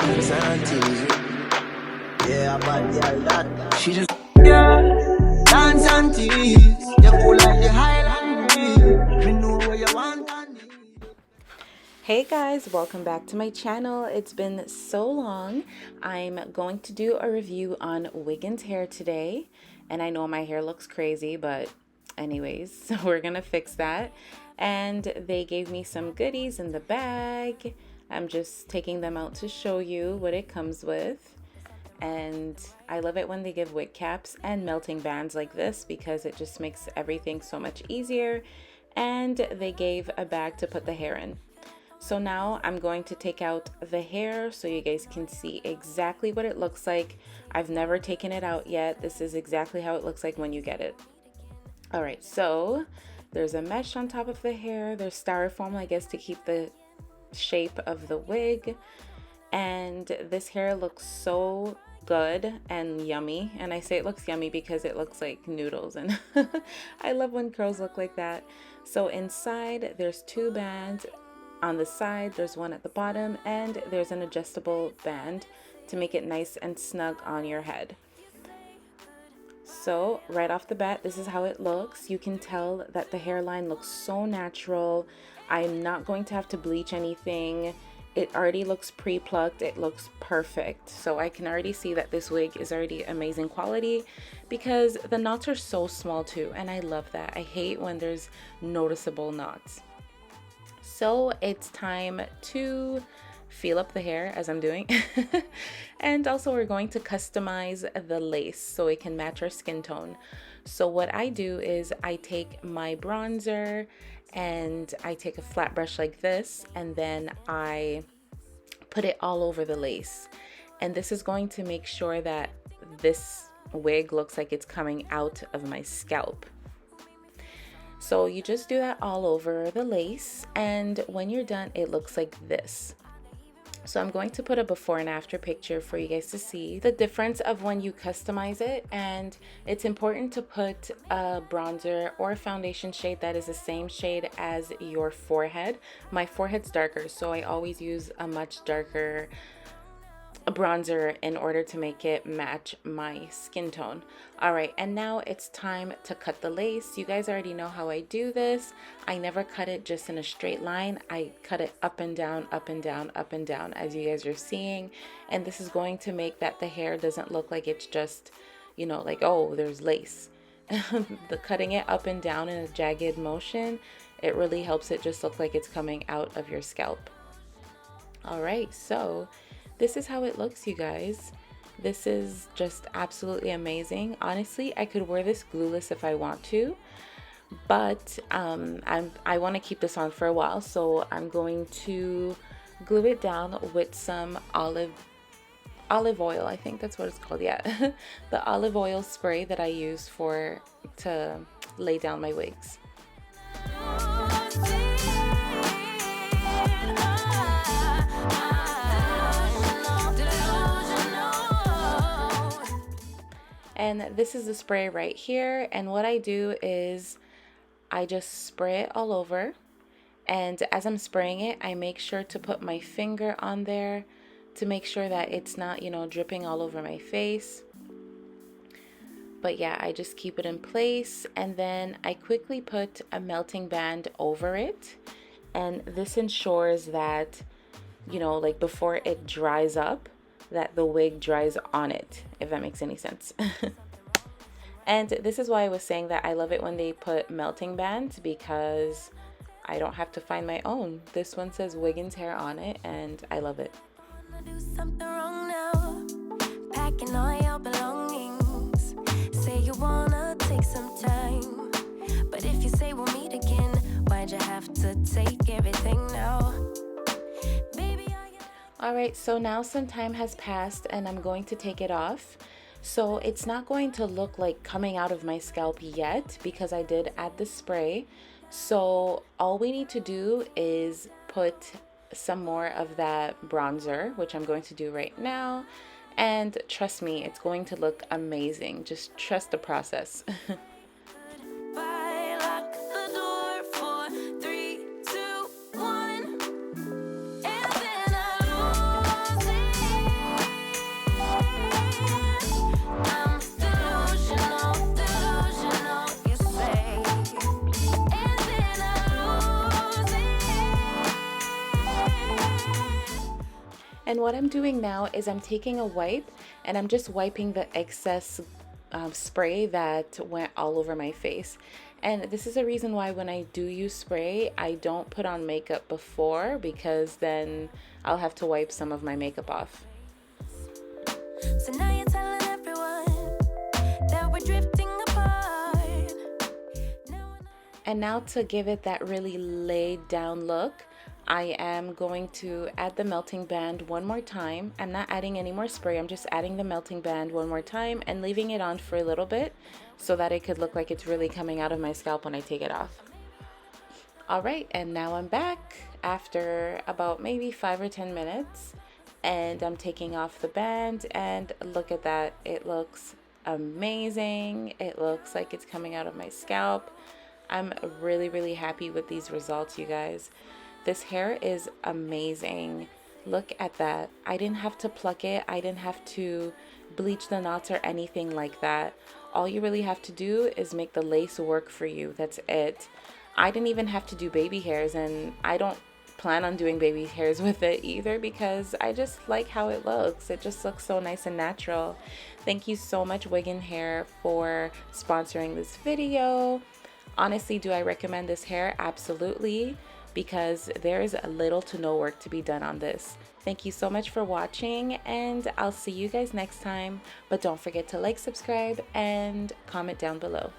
dance and tease. Yeah, but that she just dance and tease. You cool like the Highland breeze. We know where you want and need. Hey guys, welcome back to my channel. It's been so long. I'm going to do a review on Wiggins hair today, and I know my hair looks crazy, but anyways, so we're gonna fix that. And they gave me some goodies in the bag. I'm just taking them out to show you what it comes with. And I love it when they give wig caps and melting bands like this because it just makes everything so much easier. And they gave a bag to put the hair in. So now I'm going to take out the hair so you guys can see exactly what it looks like. I've never taken it out yet. This is exactly how it looks like when you get it. All right, so there's a mesh on top of the hair. There's styrofoam, I guess, to keep the shape of the wig. And this hair looks so good and yummy. And I say it looks yummy because it looks like noodles. And I love when curls look like that. So inside, there's two bands. On the side, there's one at the bottom, and there's an adjustable band to make it nice and snug on your head. So right off the bat, this is how it looks. You can tell that the hairline looks so natural. I'm not going to have to bleach anything. It already looks pre-plucked. It looks perfect. So I can already see that this wig is already amazing quality because the knots are so small too, and I love that. I hate when there's noticeable knots. So it's time to feel up the hair as I'm doing. And also we're going to customize the lace so it can match our skin tone. So what I do is I take my bronzer and I take a flat brush like this, and then I put it all over the lace. And this is going to make sure that this wig looks like it's coming out of my scalp. So you just do that all over the lace, and when you're done, it looks like this. So I'm going to put a before and after picture for you guys to see the difference of when you customize it. And it's important to put a bronzer or a foundation shade that is the same shade as your forehead. My forehead's darker, so I always use a much darker bronzer in order to make it match my skin tone. All right, and now it's time to cut the lace. You guys already know how I do this. I never cut it just in a straight line. I cut it up and down, up and down, up and down, as you guys are seeing. And this is going to make that the hair doesn't look like it's just, you know, like, oh, there's lace. The cutting it up and down in a jagged motion, it really helps it just look like it's coming out of your scalp. All right, so this is how it looks, you guys. This is just absolutely amazing. Honestly, I could wear this glueless if I want to, but I want to keep this on for a while, so I'm going to glue it down with some olive oil. I think that's what it's called. Yeah, the olive oil spray that I use to lay down my wigs. And this is the spray right here, and what I do is I just spray it all over, and as I'm spraying it, I make sure to put my finger on there to make sure that it's not, you know, dripping all over my face. But yeah, I just keep it in place, and then I quickly put a melting band over it, and this ensures that, you know, like before it dries up, that the wig dries on it, if that makes any sense. And this is why I was saying that I love it when they put melting bands, because I don't have to find my own. This one says Wiggins hair on it, and I love it. Do something wrong now, packing all your belongings. Say you wanna take some time, but if you say we'll meet again, why'd you have to take everything now? Alright, so now some time has passed and I'm going to take it off. So it's not going to look like coming out of my scalp yet because I did add the spray. So all we need to do is put some more of that bronzer, which I'm going to do right now. And trust me, it's going to look amazing. Just trust the process. And what I'm doing now is I'm taking a wipe and I'm just wiping the excess spray that went all over my face. And this is a reason why when I do use spray, I don't put on makeup before, because then I'll have to wipe some of my makeup off. So now you're telling everyone that we're drifting apart. And now to give it that really laid down look, I am going to add the melting band one more time. I'm not adding any more spray, I'm just adding the melting band one more time and leaving it on for a little bit so that it could look like it's really coming out of my scalp when I take it off. Alright, and now I'm back after about maybe 5 or 10 minutes, and I'm taking off the band, and look at that, it looks amazing. It looks like it's coming out of my scalp. I'm really happy with these results, you guys. This hair is amazing. Look at that. I didn't have to pluck it. I didn't have to bleach the knots or anything like that. All you really have to do is make the lace work for you. That's it. I didn't even have to do baby hairs, and I don't plan on doing baby hairs with it either, because I just like how it looks. It just looks so nice and natural. Thank you so much, Wiggin Hair, for sponsoring this video. Honestly, do I recommend this hair? Absolutely, because there is little to no work to be done on this. Thank you so much for watching, and I'll see you guys next time. But don't forget to like, subscribe, and comment down below.